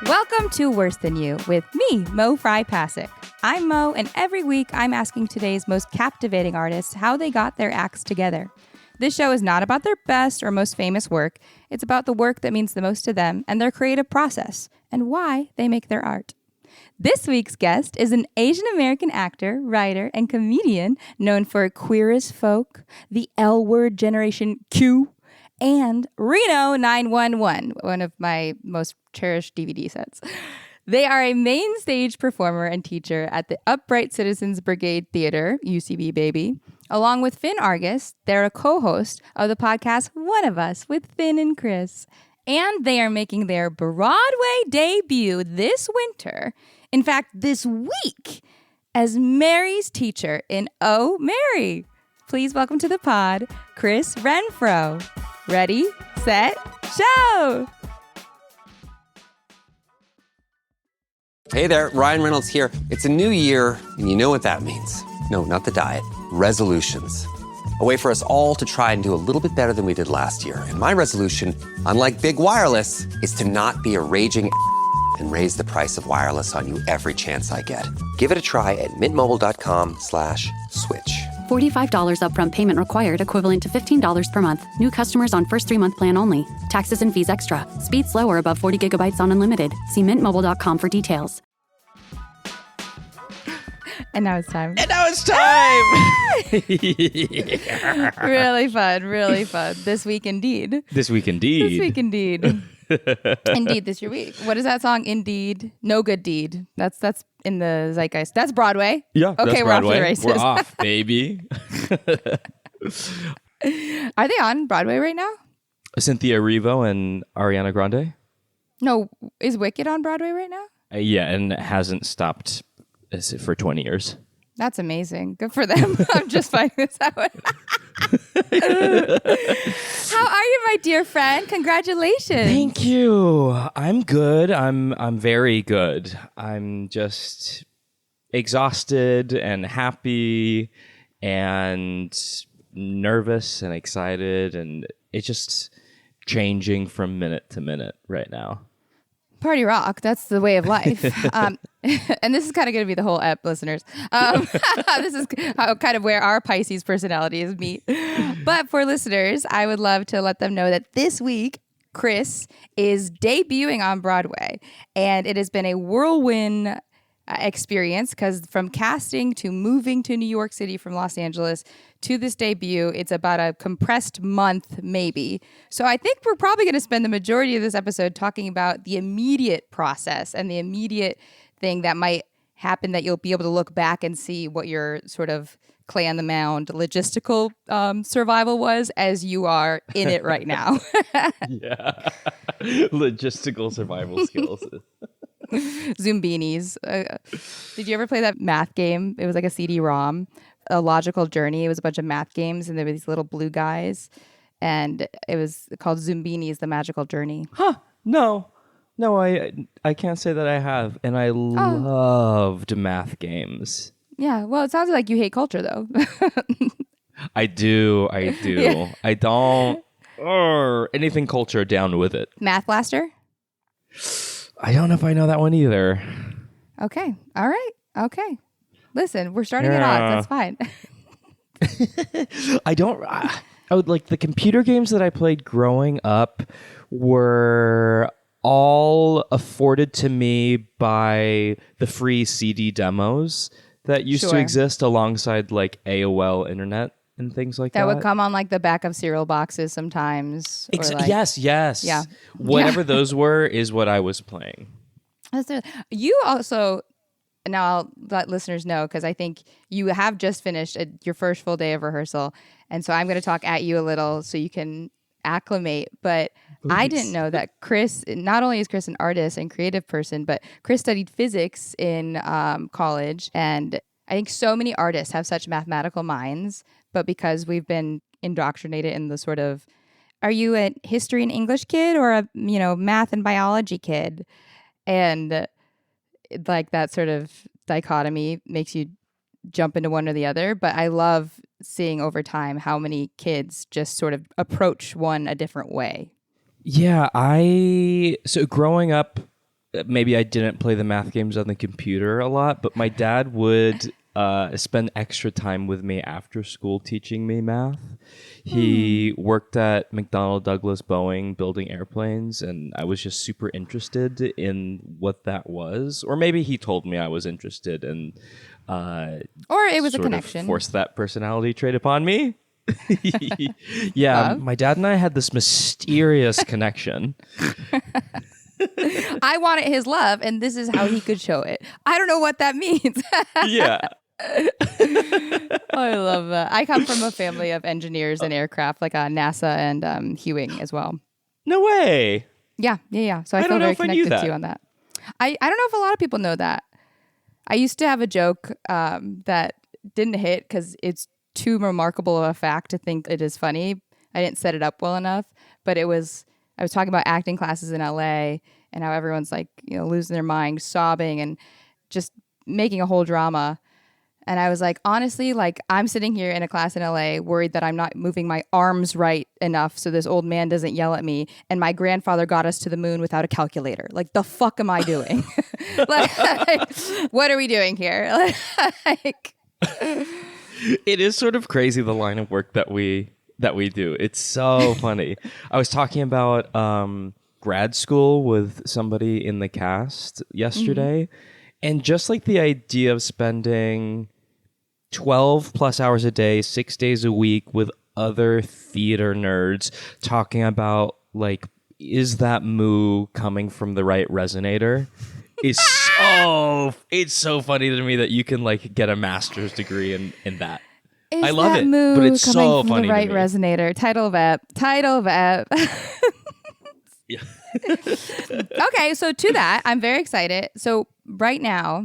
Welcome to Worse Than You with me, Mo Fry-Pasek. I'm Mo, and every week I'm asking today's most captivating artists how they got their acts together. This show is not about their best or most famous work. It's about the work that means the most to them and their creative process and why they make their art. This week's guest is an Asian American actor, writer, and comedian known for Queer as Folk, the L Word Generation Q, and Reno 911, one of my most cherished DVD sets. They are a main stage performer and teacher at the Upright Citizens Brigade Theater, UCB baby. Along with Finn Argus, they're a co-host of the podcast One of Us with Finn and Chris. And they are making their Broadway debut this winter, in fact, this week, as Mary's teacher in Oh, Mary. Please welcome to the pod, Chris Renfro. Ready, set, show! Hey there, Ryan Reynolds here. It's a new year, and you know what that means. No, not the diet. Resolutions. A way for us all to try and do a little bit better than we did last year. And my resolution, unlike big wireless, is to not be a raging and raise the price of wireless on you every chance I get. Give it a try at mintmobile.com/switch. $45 upfront payment required, equivalent to $15 per month. New customers on first 3-month plan only. Taxes and fees extra. Speed slower above 40 gigabytes on unlimited. See mintmobile.com for details. And now it's time. Yeah. Really fun, really fun. This week indeed. This week indeed. This week indeed. Indeed, this your week. What is that song? Indeed. No Good Deed. That's in the zeitgeist. That's Broadway. Yeah, okay, that's we're off to the Broadway. races. We're off, baby. Are they on Broadway right now? Cynthia Erivo and Ariana Grande? No, is Wicked on Broadway right now? Yeah, and it hasn't stopped for 20 years. That's amazing. Good for them. I'm just finding this out. How are you, my dear friend? Congratulations. Thank you. I'm good. I'm very good. I'm just exhausted and happy and nervous and excited, and it's just changing from minute to minute right now. Party rock. That's the way of life. And this is kind of going to be the whole ep, listeners. This is kind of where our Pisces personalities meet. But for listeners, I would love to let them know that this week, Chris is debuting on Broadway. And it has been a whirlwind experience because from casting to moving to New York City from Los Angeles to this debut, it's about a compressed month maybe. So I think we're probably going to spend the majority of this episode talking about the immediate process and the immediate thing that might happen that you'll be able to look back and see what your sort of clay on the mound logistical survival was as you are in it right now. Yeah. Logistical survival skills. Zoombinis. Did you ever play that math game? It was like a CD-ROM, A Logical Journey. It was a bunch of math games, and there were these little blue guys, and it was called Zoombinis, The Magical Journey. Huh. No, I can't say that I have, and I loved math games. Yeah, well, it sounds like you hate culture, though. I do. Yeah. I don't. Anything culture, down with it. Math Blaster? I don't know if I know that one either. Okay. All right. Okay. Listen, we're starting it off. That's fine. I would like the computer games that I played growing up were all afforded to me by the free CD demos that used to exist alongside like AOL internet and things like that. That would come on like the back of cereal boxes sometimes. Yes. Yeah. Whatever those were is what I was playing. You also, now I'll let listeners know because I think you have just finished your first full day of rehearsal. And so I'm going to talk at you a little so you can acclimate. But I didn't know that Chris, not only is Chris an artist and creative person, but Chris studied physics in college. And I think so many artists have such mathematical minds, but because we've been indoctrinated in the sort of, are you a history and English kid or a, math and biology kid? And like that sort of dichotomy makes you jump into one or the other. But I love seeing over time how many kids just sort of approach one a different way. Yeah, so growing up maybe I didn't play the math games on the computer a lot, but my dad would spend extra time with me after school teaching me math. He worked at McDonnell Douglas Boeing building airplanes, and I was just super interested in what that was. Or maybe he told me I was interested, and or it was a connection. Forced that personality trait upon me. Yeah, Love. my dad and I had this mysterious connection. I wanted his love, and this is how he could show it. I don't know what that means. Yeah. I love that. I come from a family of engineers and aircraft, like NASA and Hewing as well. No way. Yeah. So I feel don't know very if I knew connected to that. you on that. I don't know if a lot of people know that. I used to have a joke that didn't hit because it's too remarkable of a fact to think it is funny. I didn't set it up well enough, but I was talking about acting classes in LA and how everyone's like, losing their mind, sobbing and just making a whole drama. And I was like, honestly, like I'm sitting here in a class in LA worried that I'm not moving my arms right enough so this old man doesn't yell at me. And my grandfather got us to the moon without a calculator. Like, the fuck am I doing? like, what are we doing here? Like, it is sort of crazy, the line of work that we do. It's so funny. I was talking about grad school with somebody in the cast yesterday, and just like the idea of spending 12 plus hours a day, 6 days a week with other theater nerds talking about like, is that moo coming from the right resonator? It's so funny to me that you can like get a master's degree in that. I love it, but it's so from funny the right to me. resonator. Title of ep. Yeah. Okay, so to that, I'm very excited. So right now,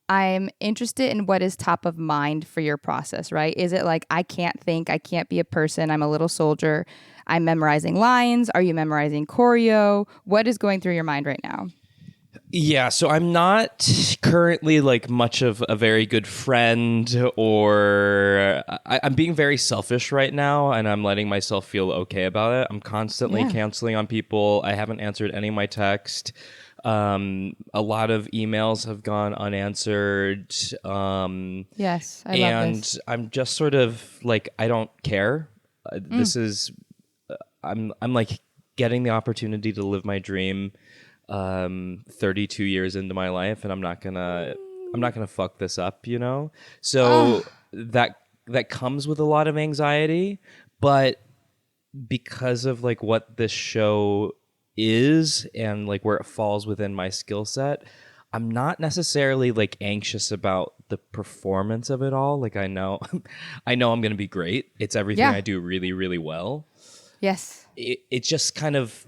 I'm interested in what is top of mind for your process, right? Is it like, I can't think, I can't be a person, I'm a little soldier, I'm memorizing lines? Are you memorizing choreo? What is going through your mind right now? Yeah, so I'm not currently like much of a very good friend, or I'm being very selfish right now, and I'm letting myself feel okay about it. I'm constantly canceling on people. I haven't answered any of my text. A lot of emails have gone unanswered. Yes, I love and this. I'm just sort of like, I don't care. This is I'm like getting the opportunity to live my dream 32 years into my life, and I'm not gonna fuck this up, so that comes with a lot of anxiety. But because of like what this show is and like where it falls within my skill set, I'm not necessarily like anxious about the performance of it all. Like I know I'm gonna be great. It's everything I do really, really well. Yes. It's just kind of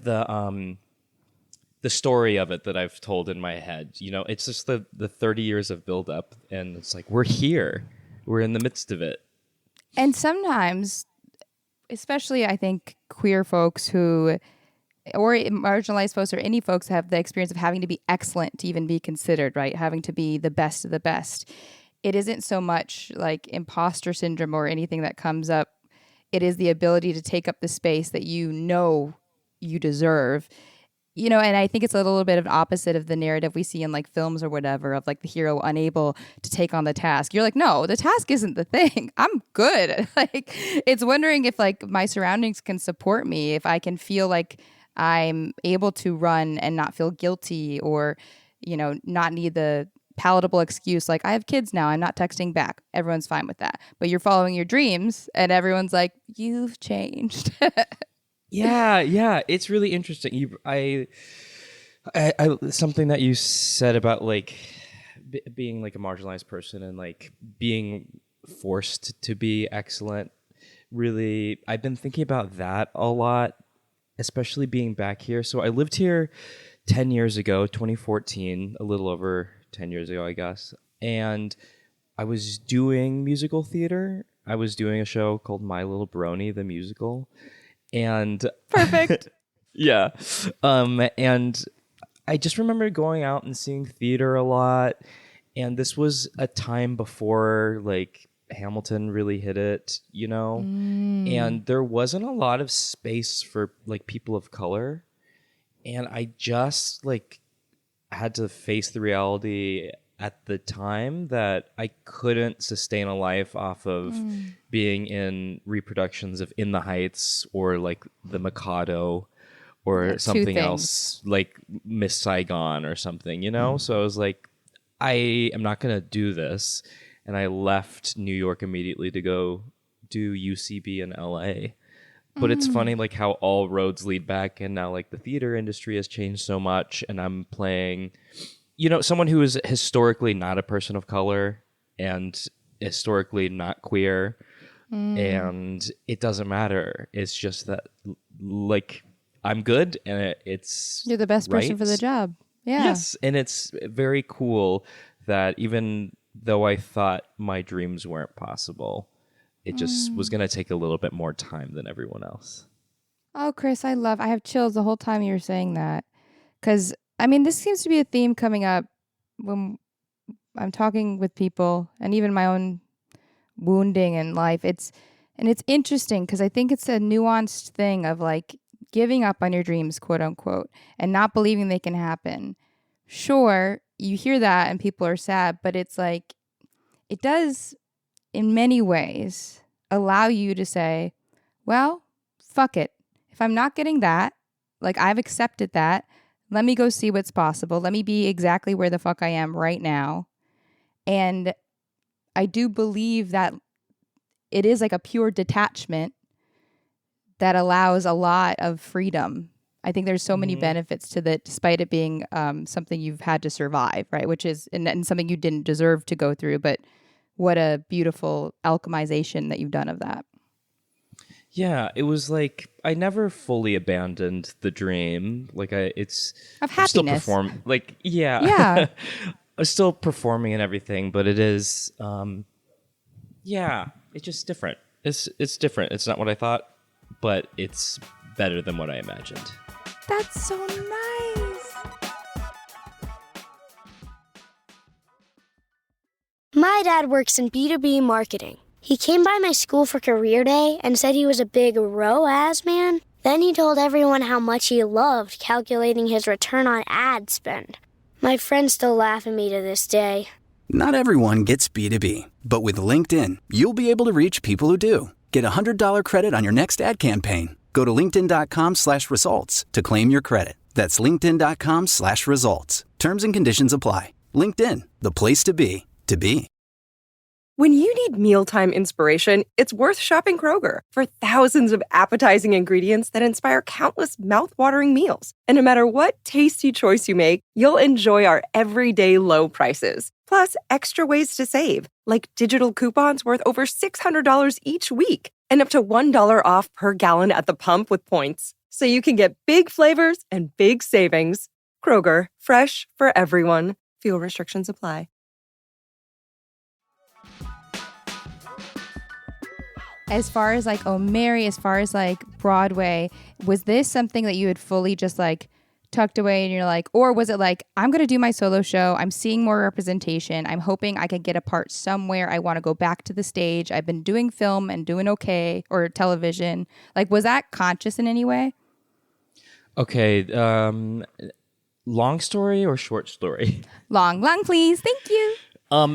the story of it that I've told in my head. It's just the 30 years of buildup, and it's like, we're here. We're in the midst of it. And sometimes, especially I think queer folks or marginalized folks or any folks have the experience of having to be excellent to even be considered, right? Having to be the best of the best. It isn't so much like imposter syndrome or anything that comes up. It is the ability to take up the space that you deserve. And I think it's a little bit of an opposite of the narrative we see in like films or whatever, of like the hero unable to take on the task. You're like, no, the task isn't the thing. I'm good. Like, it's wondering if like my surroundings can support me, if I can feel like I'm able to run and not feel guilty, or, not need the palatable excuse like, I have kids now, I'm not texting back. Everyone's fine with that. But you're following your dreams and everyone's like, you've changed. Yeah, it's really interesting. I something that you said about like being like a marginalized person and like being forced to be excellent. Really, I've been thinking about that a lot, especially being back here. So I lived here 10 years ago, 2014, a little over 10 years ago, I guess. And I was doing musical theater. I was doing a show called My Little Brony, the musical. And Perfect. Yeah. And I just remember going out and seeing theater a lot. And this was a time before like Hamilton really hit it, and there wasn't a lot of space for like people of color. And I just like, had to face the reality at the time that I couldn't sustain a life off of being in reproductions of In the Heights or like The Mikado or something else like Miss Saigon or something, you know? So I was like, I am not going to do this. And I left New York immediately to go do UCB in LA. But it's funny like how all roads lead back, and now like the theater industry has changed so much, and I'm playing, you know, someone who is historically not a person of color and historically not queer. And it doesn't matter. It's just that like I'm good, and it's You're the best person for the job. Yeah. Yes, and it's very cool that even though I thought my dreams weren't possible, it just was going to take a little bit more time than everyone else. Oh, Chris, I have chills the whole time you were saying that. Because, I mean, this seems to be a theme coming up when I'm talking with people, and even my own wounding in life. It's interesting because I think it's a nuanced thing of like giving up on your dreams, quote unquote, and not believing they can happen. Sure, you hear that and people are sad, but it's like it does in many ways allow you to say, well, fuck it. If I'm not getting that, like I've accepted that, let me go see what's possible. Let me be exactly where the fuck I am right now. And I do believe that it is like a pure detachment that allows a lot of freedom. I think there's so many benefits to that, despite it being something you've had to survive, right? Which is and something you didn't deserve to go through, but what a beautiful alchemization that you've done of that. Yeah, it was like I never fully abandoned the dream. Like of happiness. I'm still like Yeah. I'm still performing and everything, but it is it's just different. It's different. It's not what I thought, but it's better than what I imagined. That's so nice. My dad works in B2B marketing. He came by my school for career day and said he was a big ROAS man. Then he told everyone how much he loved calculating his return on ad spend. My friends still laugh at me to this day. Not everyone gets B2B, but with LinkedIn, you'll be able to reach people who do. Get a $100 credit on your next ad campaign. Go to linkedin.com/results to claim your credit. That's linkedin.com/results. Terms and conditions apply. LinkedIn, the place to be, to be. When you need mealtime inspiration, it's worth shopping Kroger for thousands of appetizing ingredients that inspire countless mouth-watering meals. And no matter what tasty choice you make, you'll enjoy our everyday low prices. Plus, extra ways to save, like digital coupons worth over $600 each week and up to $1 off per gallon at the pump with points. So you can get big flavors and big savings. Kroger, fresh for everyone. Fuel restrictions apply. As far as like Oh Mary, as far as like Broadway, was this something that you had fully just like tucked away and you're like, or was it like, I'm going to do my solo show. I'm seeing more representation. I'm hoping I could get a part somewhere. I want to go back to the stage. I've been doing film and doing okay, or television. Like, was that conscious in any way? Okay. Long story or short story? Long, please. Thank you.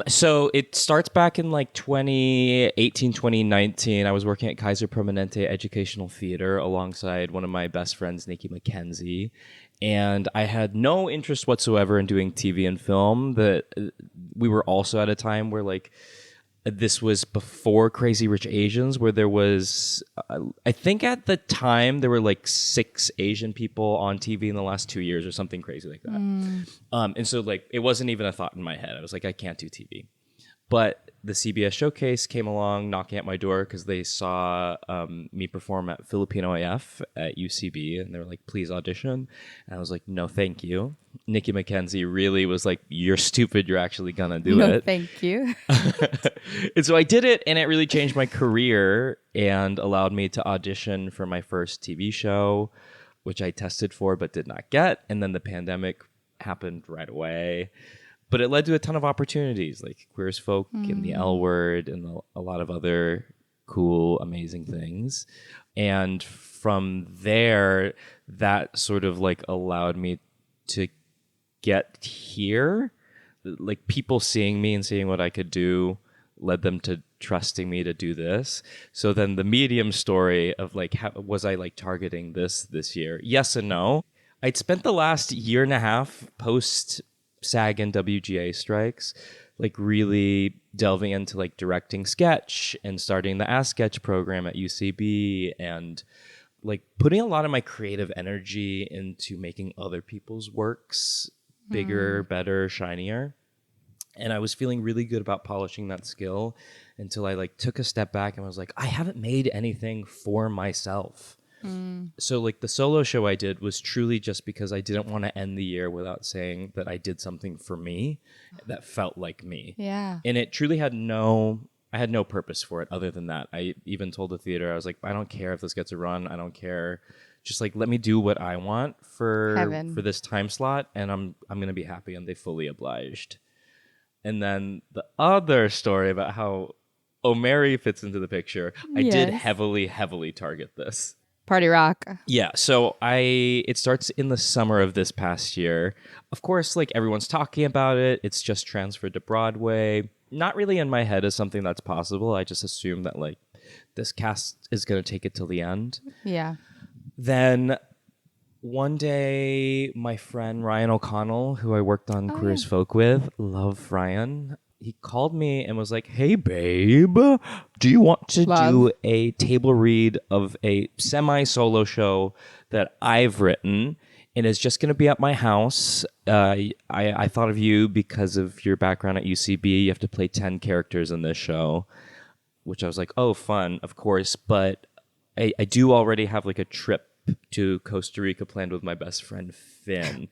So it starts back in like 2018, 2019. I was working at Kaiser Permanente Educational Theater alongside one of my best friends, Nikki McKenzie. And I had no interest whatsoever in doing TV and film. We were also at a time where like this was before Crazy Rich Asians, where there was, I think at the time there were like 6 Asian people on TV in the last 2 years or something crazy like that. And so like it wasn't even a thought in my head. I was like, I can't do TV. But the CBS Showcase came along knocking at my door because they saw me perform at Filipino AF at UCB, and they were like, please audition. And I was like, no, thank you. Nikki McKenzie really was like, you're stupid, you're actually gonna do it. No, thank you. And so I did it, and it really changed my career and allowed me to audition for my first TV show, which I tested for but did not get. And then the pandemic happened right away. But it led to a ton of opportunities, like Queer as Folk and the L Word and a lot of other cool, amazing things. And from there, that sort of like allowed me to get here, like people seeing me and seeing what I could do led them to trusting me to do this. So then the medium story of like, how was I like targeting this year? Yes and no. I'd spent the last year and a half post SAG and WGA strikes, like really delving into like directing sketch and starting the Ask Sketch program at UCB and like putting a lot of my creative energy into making other people's works bigger, better, shinier. And I was feeling really good about polishing that skill until I like took a step back and was like, I haven't made anything for myself. So like the solo show I did was truly just because I didn't want to end the year without saying that I did something for me that felt like me. Yeah. And it truly had I had no purpose for it other than that. I even told the theater, I was like, I don't care if this gets a run. I don't care. Just like, let me do what I want for this time slot. And I'm going to be happy. And they fully obliged. And then the other story about how O'Mary fits into the picture, I did heavily target this. Party Rock. Yeah, so it starts in the summer of this past year. Of course, like everyone's talking about it. It's just transferred to Broadway. Not really in my head as something that's possible. I just assume that like this cast is going to take it till the end. Yeah. Then one day, my friend Ryan O'Connell, who I worked on Queer as Folk with, love Ryan, he called me and was like, hey, babe, do you want to do a table read of a semi-solo show that I've written? And it's just going to be at my house. I thought of you because of your background at UCB. You have to play 10 characters in this show, which I was like, oh, fun, of course. But I do already have like a trip to Costa Rica planned with my best friend, Finn.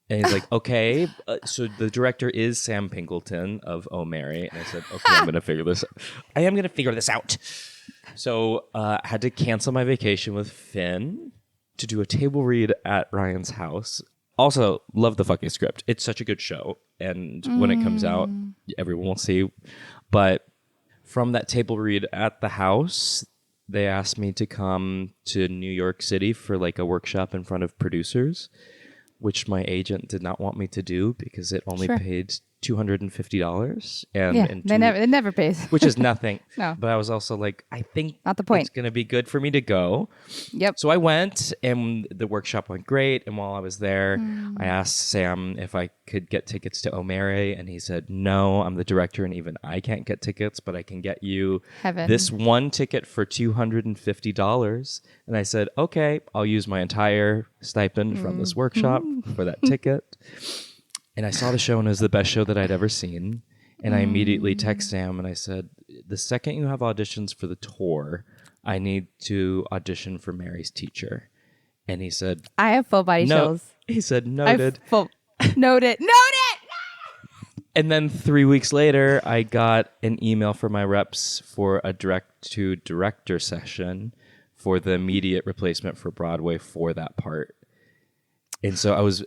And he's like, okay. So the director is Sam Pinkleton of O'Mary. And I said, okay, I'm going to figure this out. I am going to figure this out. So I had to cancel my vacation with Finn to do a table read at Ryan's house. Also, love the fucking script. It's such a good show. And when it comes out, everyone will see. But from that table read at the house, they asked me to come to New York City for like a workshop in front of producers, which my agent did not want me to do because it only paid $250. And it never pays. Which is nothing. No. But I was also like, I think not the point. It's going to be good for me to go. Yep. So I went and the workshop went great. And while I was there, I asked Sam if I could get tickets to O'Mary. And he said, no, I'm the director and even I can't get tickets, but I can get you this one ticket for $250. And I said, okay, I'll use my entire stipend from this workshop for that ticket. And I saw the show and it was the best show that I'd ever seen. And I immediately text Sam and I said, the second you have auditions for the tour, I need to audition for Mary's teacher. And he said, I have full body chills. He said, noted. Noted. And then 3 weeks later, I got an email from my reps for a direct-to-director session for the immediate replacement for Broadway for that part. And so I was...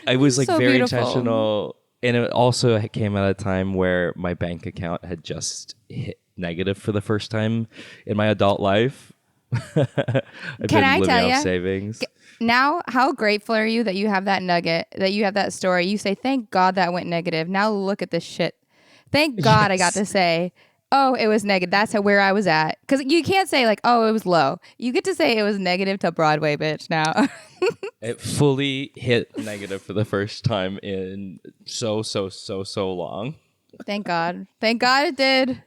I was like so very beautiful. Intentional, and it also came at a time where my bank account had just hit negative for the first time in my adult life. Can I tell you savings now? How grateful are you that you have that nugget, that you have that story? You say, "Thank God that went negative." Now look at this shit. Thank God I got to say, oh, it was negative. That's where I was at. Because you can't say like, oh, it was low. You get to say it was negative to Broadway, bitch, now. It fully hit negative for the first time in so long. Thank God. Thank God it did.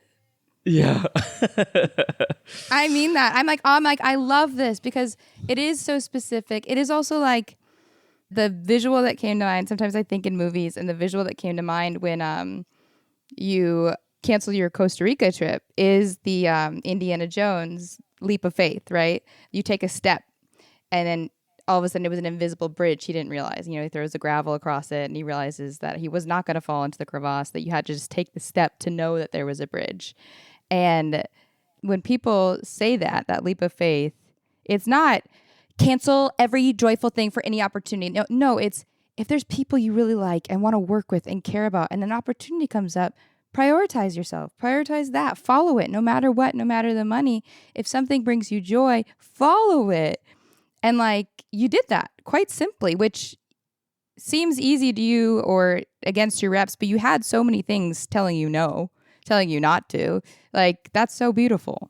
Yeah. I mean that. I'm like, I love this because it is so specific. It is also like the visual that came to mind. Sometimes I think in movies, and the visual that came to mind when you cancel your Costa Rica trip is the Indiana Jones leap of faith, right? You take a step and then all of a sudden it was an invisible bridge he didn't realize. You know, he throws the gravel across it and he realizes that he was not going to fall into the crevasse, that you had to just take the step to know that there was a bridge. And when people say that leap of faith, it's not cancel every joyful thing for any opportunity. No, it's if there's people you really like and want to work with and care about and an opportunity comes up, prioritize yourself. Prioritize that. Follow it no matter what, no matter the money. If something brings you joy, follow it. And like you did that quite simply, which seems easy to you or against your reps, but you had so many things telling you no, telling you not to. Like, that's so beautiful.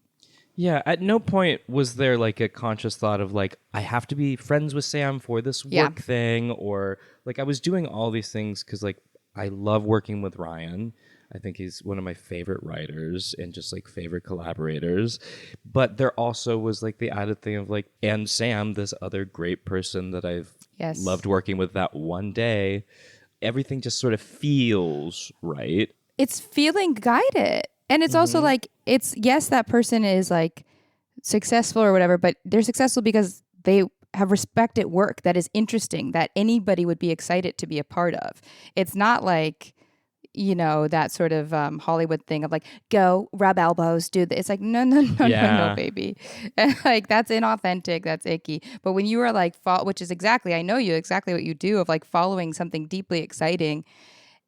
Yeah, at no point was there like a conscious thought of like, I have to be friends with Sam for this work thing, or like I was doing all these things because like I love working with Ryan. I think he's one of my favorite writers and just like favorite collaborators. But there also was like the added thing of like, and Sam, this other great person that I've loved working with that one day. Everything just sort of feels right. It's feeling guided. And it's also like, it's, yes, that person is like successful or whatever, but they're successful because they have respected work that is interesting, that anybody would be excited to be a part of. It's not like, you know, that sort of Hollywood thing of like, go rub elbows, do this. It's like, no, baby. And like, that's inauthentic. That's icky. But when you are like, which is exactly, I know you, exactly what you do of like following something deeply exciting.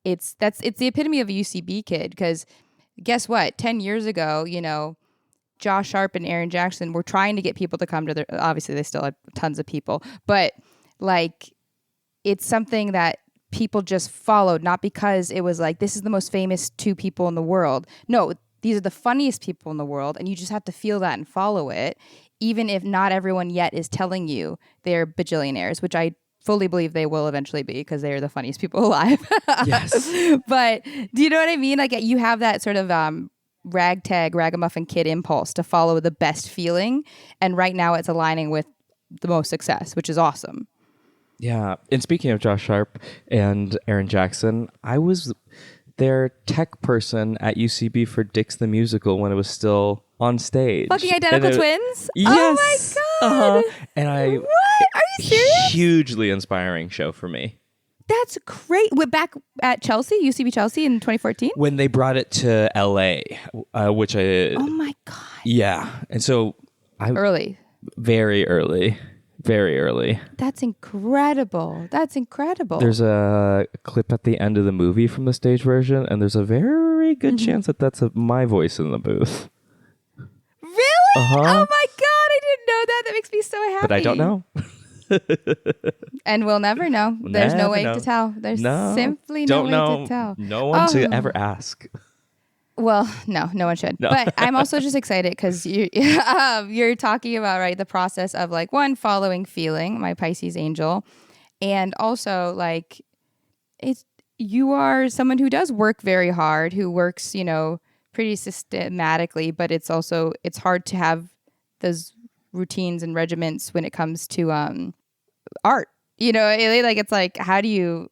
It's the epitome of a UCB kid. Because guess what? 10 years ago, you know, Josh Sharp and Aaron Jackson were trying to get people to come to their, obviously they still had tons of people, but like, it's something that people just followed, not because it was like, this is the most famous 2 people in the world. No, these are the funniest people in the world. And you just have to feel that and follow it, even if not everyone yet is telling you they're bajillionaires, which I fully believe they will eventually be because they are the funniest people alive. Yes. But do you know what I mean? Like you have that sort of ragamuffin kid impulse to follow the best feeling. And right now it's aligning with the most success, which is awesome. Yeah. And speaking of Josh Sharp and Aaron Jackson, I was their tech person at UCB for Dix the Musical when it was still on stage. Fucking identical twins? Yes. Oh my God. And what? Are you serious? Hugely inspiring show for me. That's great. We're back at Chelsea, UCB Chelsea in 2014? When they brought it to LA, which I... Oh my God. Yeah. And so... Early. Very early. Very early. That's incredible. That's incredible. There's a clip at the end of the movie from the stage version, and there's a very good chance that that's my voice in the booth. Really? Oh my God, I didn't know that. That makes me so happy. But I don't know. And we'll never know. There's no way to tell. There's simply no way to tell. No one to ever ask. Well, no one should. No. But I'm also just excited because you're talking about, right, the process of like, one, following feeling, my Pisces angel, and also like you are someone who does work very hard, who works, you know, pretty systematically, but it's hard to have those routines and regiments when it comes to art. You know, it's like, how do you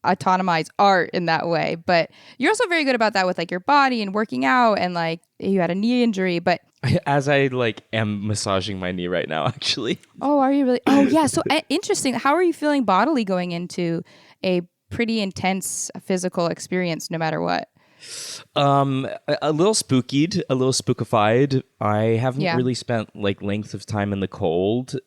autonomize art in that way? But you're also very good about that with like your body and working out, and like you had a knee injury, but as I like am massaging my knee right now, actually. Oh, are you really? Oh yeah. So interesting. How are you feeling bodily going into a pretty intense physical experience no matter what? A little spookied, a little spookified. I haven't really spent like length of time in the cold,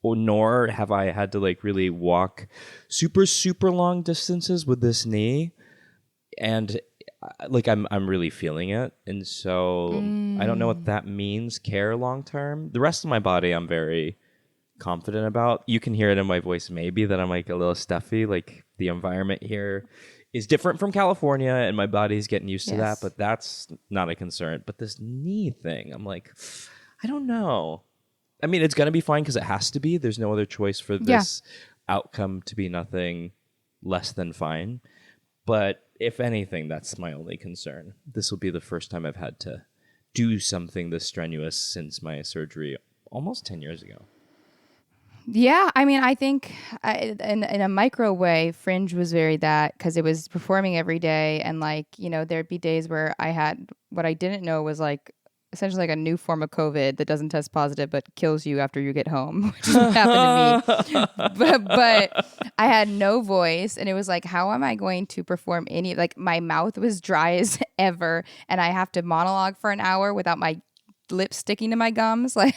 nor have I had to like really walk super long distances with this knee, and like I'm really feeling it, and so I don't know what that means care long term. The rest of my body I'm very confident about. You can hear it in my voice maybe that I'm like a little stuffy, like the environment here is different from California and my body's getting used to that, but that's not a concern. But this knee thing, I'm like, I don't know. I mean, it's going to be fine because it has to be. There's no other choice for this outcome to be nothing less than fine. But if anything, that's my only concern. This will be the first time I've had to do something this strenuous since my surgery almost 10 years ago. Yeah, I mean, I think in a micro way, Fringe was very that because it was performing every day. And like, you know, there'd be days where I had what I didn't know was like essentially like a new form of COVID that doesn't test positive but kills you after you get home, which happened to me. But I had no voice, and it was like, how am I going to perform any? Like my mouth was dry as ever, and I have to monologue for an hour without my lips sticking to my gums, like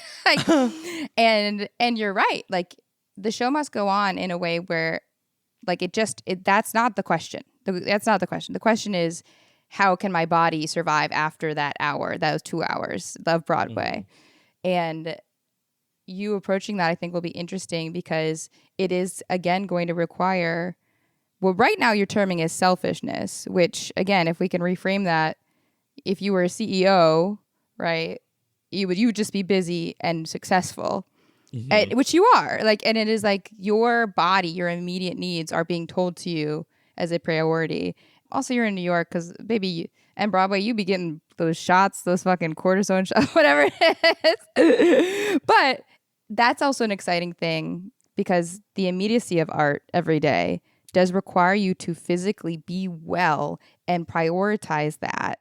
and you're right. Like the show must go on in a way where, like that's not the question. That's not the question. The question is, how can my body survive after that hour, those 2 hours of Broadway? And you approaching that, I think, will be interesting because it is, again, going to require, well, right now you're terming as selfishness, which, again, if we can reframe that, if you were a CEO, right, you would just be busy and successful, which you are. Like, and it is like your body, your immediate needs are being told to you as a priority. Also, you're in New York because, baby, and Broadway, you be getting those shots, those fucking cortisone shots, whatever it is. But that's also an exciting thing because the immediacy of art every day does require you to physically be well and prioritize that.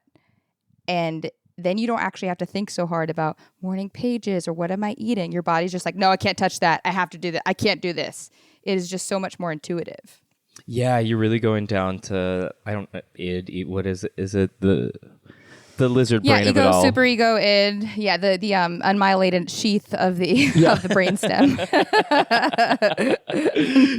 And then you don't actually have to think so hard about morning pages or what am I eating. Your body's just like, no, I can't touch that. I have to do that. I can't do this. It is just so much more intuitive. Yeah, you're really going down to, I don't know, what is it? Is it the lizard brain of it all? Super ego, id. Yeah, the unmyelated sheath of the of the brainstem.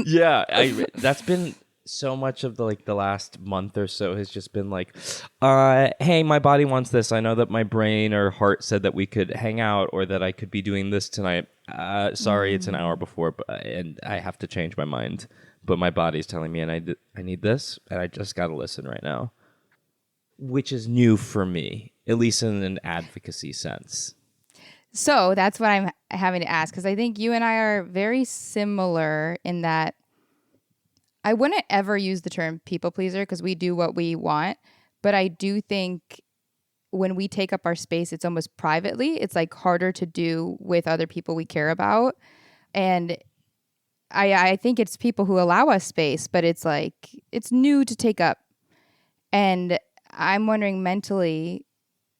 Yeah, that's been so much of the last month or so has just been like, hey, my body wants this. I know that my brain or heart said that we could hang out or that I could be doing this tonight. Sorry, it's an hour before, and I have to change my mind. But my body's telling me, and I need this, and I just got to listen right now. Which is new for me, at least in an advocacy sense. So that's what I'm having to ask, because I think you and I are very similar in that I wouldn't ever use the term people pleaser because we do what we want. But I do think when we take up our space, it's almost privately. It's like harder to do with other people we care about. And I think it's people who allow us space, but it's like, it's new to take up. And I'm wondering mentally,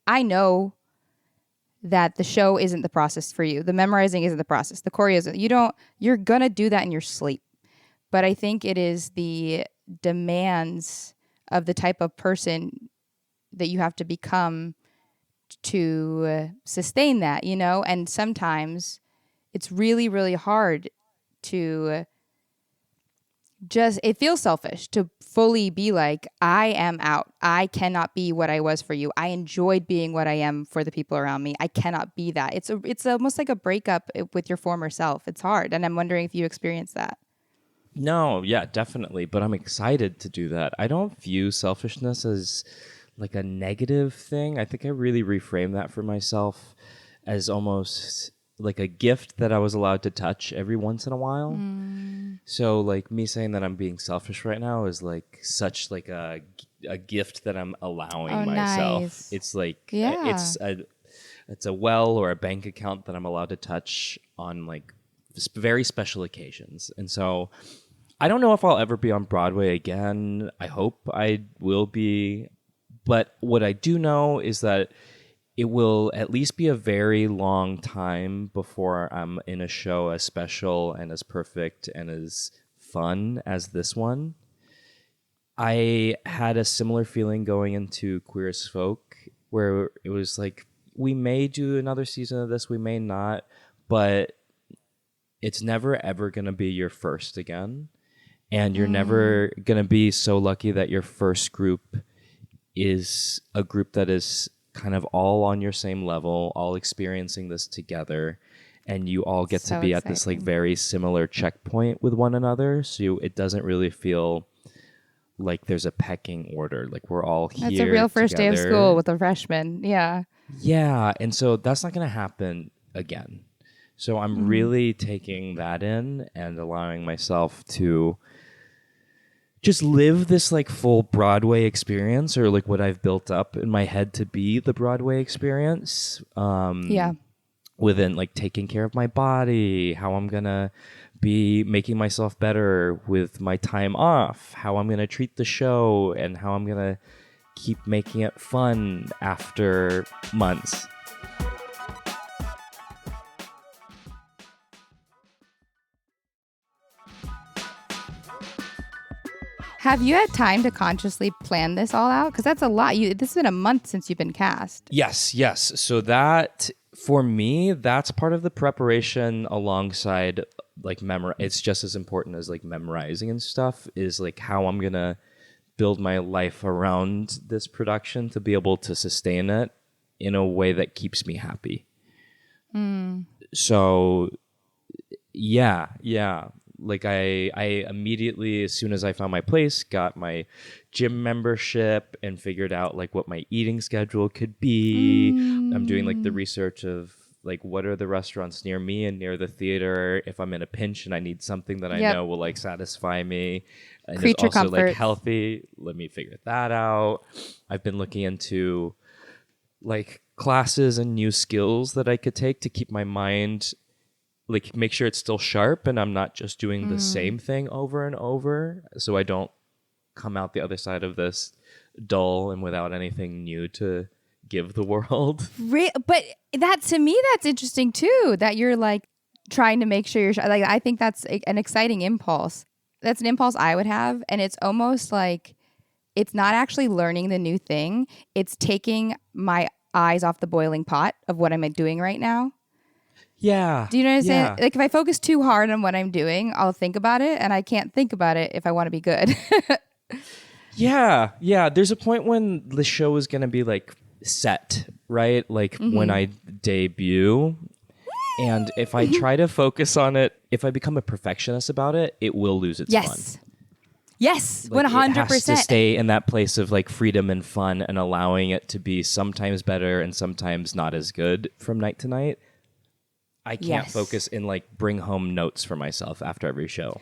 I know that the show isn't the process for you. The memorizing isn't the process. The choreo isn't. You're going to do that in your sleep. But I think it is the demands of the type of person that you have to become to sustain that, And sometimes it's really, really hard to it feels selfish to fully be like, I am out. I cannot be what I was for you. I enjoyed being what I am for the people around me. I cannot be that. It's almost like a breakup with your former self. It's hard. And I'm wondering if you experience that. No, yeah, definitely. But I'm excited to do that. I don't view selfishness as like a negative thing. I think I really reframe that for myself as almost like a gift that I was allowed to touch every once in a while. So like me saying that I'm being selfish right now is like such like a gift that I'm allowing myself. Nice. It's like it's a well or a bank account that I'm allowed to touch on like very special occasions. And so I don't know if I'll ever be on Broadway again. I hope I will be. But what I do know is that it will at least be a very long time before I'm in a show as special and as perfect and as fun as this one. I had a similar feeling going into Queer as Folk, where it was like, we may do another season of this, we may not, but it's never ever going to be your first again. And you're never going to be so lucky that your first group is a group that is kind of all on your same level, all experiencing this together, and you all get to be at this like very similar checkpoint with one another. So it doesn't really feel like there's a pecking order. Like we're all here. It's a real first together. Day of school with a freshman. Yeah. Yeah. And so that's not going to happen again. So I'm really taking that in and allowing myself to just live this like full Broadway experience, or like what I've built up in my head to be the Broadway experience. Within like taking care of my body, how I'm going to be making myself better with my time off, how I'm going to treat the show, and how I'm going to keep making it fun after months. Have you had time to consciously plan this all out? Because that's a lot. This has been a month since you've been cast. Yes. So that, for me, that's part of the preparation alongside like it's just as important as like memorizing and stuff, is like how I'm going to build my life around this production to be able to sustain it in a way that keeps me happy. so yeah. Like I immediately, as soon as I found my place, got my gym membership and figured out like what my eating schedule could be. I'm doing like the research of like what are the restaurants near me and near the theater. If I'm in a pinch and I need something that I know will like satisfy me and Creature is also comforts. like healthy, let me figure that out. I've been looking into like classes and new skills that I could take to keep my mind, like make sure it's still sharp and I'm not just doing the same thing over and over, so I don't come out the other side of this dull and without anything new to give the world. But that, to me, that's interesting too, that you're like trying to make sure you're like, I think that's an exciting impulse. That's an impulse I would have. And it's almost like it's not actually learning the new thing. It's taking my eyes off the boiling pot of what I'm doing right now. Yeah. Do you know what I'm saying? Yeah. Like if I focus too hard on what I'm doing, I'll think about it, and I can't think about it if I want to be good. Yeah. There's a point when the show is going to be like set, right? Like when I debut. And if I try to focus on it, if I become a perfectionist about it, it will lose its fun. Yes, Like, 100%. It has to stay in that place of like freedom and fun and allowing it to be sometimes better and sometimes not as good from night to night. I can't focus and like bring home notes for myself after every show.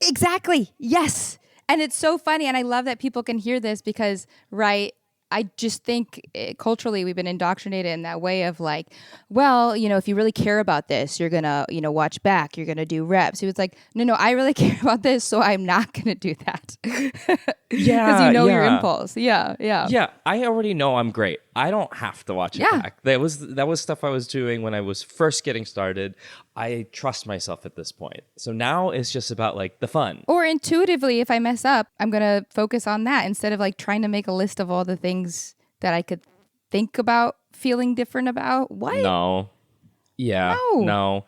Exactly. Yes. And it's so funny. And I love that people can hear this because, right, I just think culturally we've been indoctrinated in that way of like, well, you know, if you really care about this, you're going to, you know, watch back, you're going to do reps. It was like, no, I really care about this, so I'm not going to do that. Because you know your impulse. Yeah. Yeah, I already know I'm great. I don't have to watch it back. That was stuff I was doing when I was first getting started. I trust myself at this point. So now it's just about like the fun. Or intuitively, if I mess up, I'm going to focus on that instead of like trying to make a list of all the things that I could think about feeling different about. What? No. Yeah. No.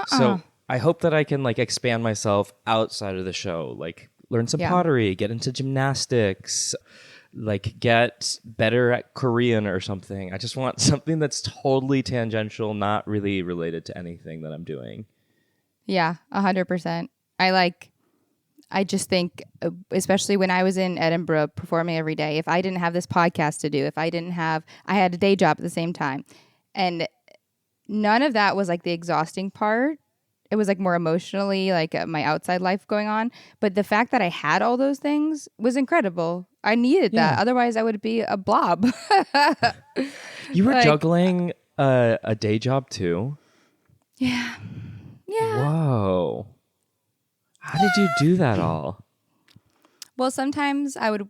So I hope that I can like expand myself outside of the show, like learn some pottery, get into gymnastics, like get better at Korean or something. I just want something that's totally tangential, not really related to anything that I'm doing. Yeah, 100%. I just think, especially when I was in Edinburgh performing every day, if I didn't have this podcast to do, I had a day job at the same time. And none of that was like the exhausting part. It was like more emotionally like my outside life going on. But the fact that I had all those things was incredible. I needed that. Otherwise, I would be a blob. You were juggling a day job too? Yeah. Whoa. How did you do that all? Well, sometimes I would,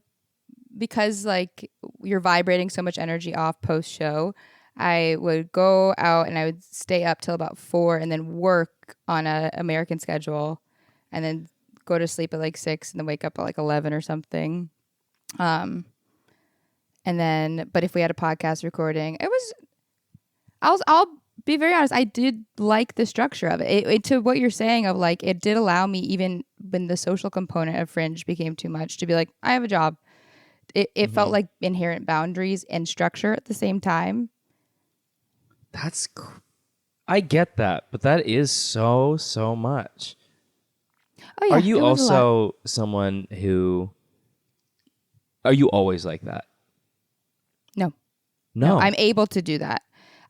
because like you're vibrating so much energy off post show, I would go out and I would stay up till about 4 and then work on a American schedule and then go to sleep at like 6 and then wake up at like 11 or something. And then, but if we had a podcast recording, I'll be very honest, I did like the structure of it. It to what you're saying of like, it did allow me, even when the social component of Fringe became too much, to be like, I have a job. It felt like inherent boundaries and structure at the same time. I get that, but that is so much. Oh, yeah, Are you also someone who... Are you always like that? No. I'm able to do that.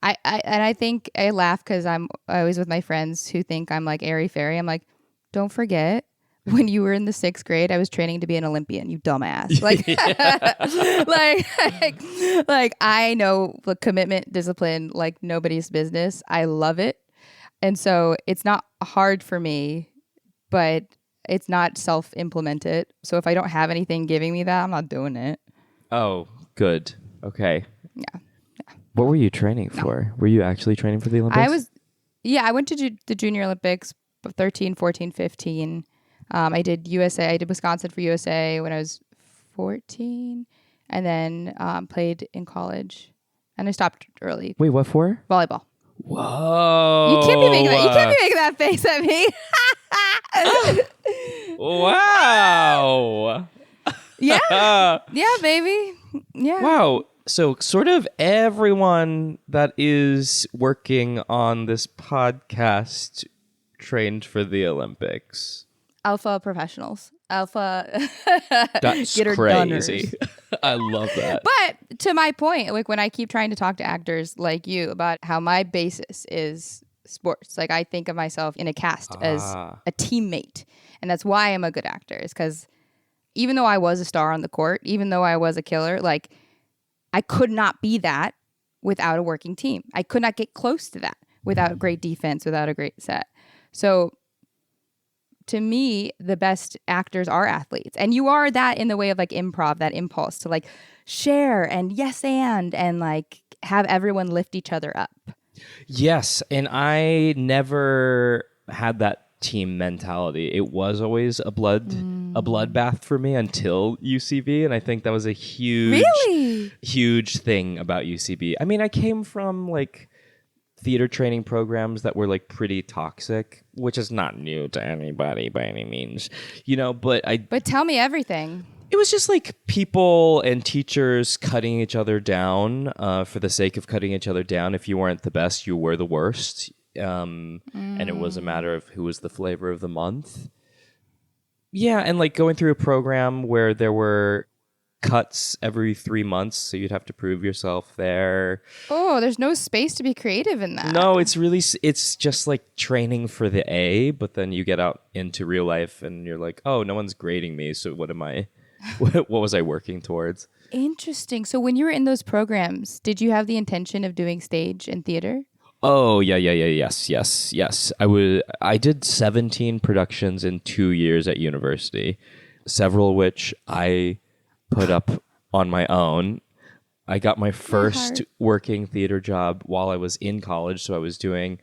I think I laugh because I'm always with my friends who think I'm like airy-fairy. I'm like, don't forget, when you were in the 6th grade, I was training to be an Olympian, you dumbass. Like, like I know the commitment, discipline, like nobody's business. I love it. And so it's not hard for me, but it's not self-implemented. So if I don't have anything giving me that, I'm not doing it. Oh, good. Okay. Yeah. What were you training for? Were you actually training for the Olympics? I went to the Junior Olympics 13, 14, 15. I did USA. I did Wisconsin for USA when I was 14, and then played in college. And I stopped early. Wait, what for? Volleyball. Whoa! You can't be making that face at me. Wow! Yeah, baby. Yeah. Wow. So sort of everyone that is working on this podcast trained for the Olympics. Alpha professionals. Alpha That's get her crazy. donners. I love that. But to my point, like when I keep trying to talk to actors like you about how my basis is sports, like I think of myself in a cast as a teammate. And that's why I'm a good actor, is because even though I was a star on the court, even though I was a killer, like I could not be that without a working team. I could not get close to that without great defense, without a great set. So to me, the best actors are athletes. And you are that in the way of like improv, that impulse to like share and yes and like have everyone lift each other up. Yes, and I never had that team mentality. It was always a bloodbath for me until UCB, and I think that was a huge thing about UCB. I mean, I came from like theater training programs that were like pretty toxic, which is not new to anybody by any means, but tell me everything. It was just like people and teachers cutting each other down for the sake of cutting each other down. If you weren't the best, you were the worst. And it was a matter of who was the flavor of the month. Yeah, and like going through a program where there were cuts every 3 months, so you'd have to prove yourself there. Oh, there's no space to be creative in that. No, it's just like training for the A, but then you get out into real life and you're like, oh, no one's grading me, so what am I? What was I working towards? Interesting. So when you were in those programs, did you have the intention of doing stage and theater? Oh, yes. I did 17 productions in 2 years at university, several of which I put up on my own. I got my first working theater job while I was in college, so I was doing